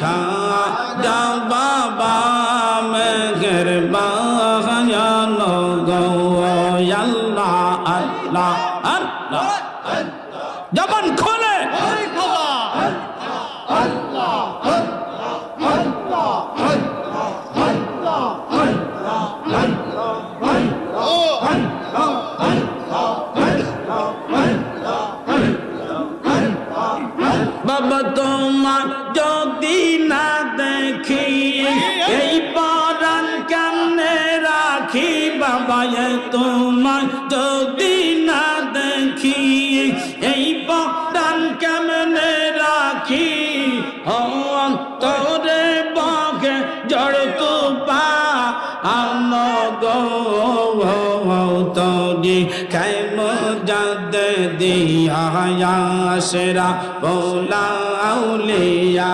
খাজা বাবা মেহেরবান গো আল্লাহ আল্লাহ আল্লাহ জবান খোলে বাবা তোমার যদি না দেখি এই পরাণ কেমনে রাখি বাবা তোমার যদি না দেখি এই পরাণ কেমনে রাখি অন্তরে বগে জড় কুপা আম গো তোরি খাইম যাদ দিয়া আশরা পোলা আউলিয়া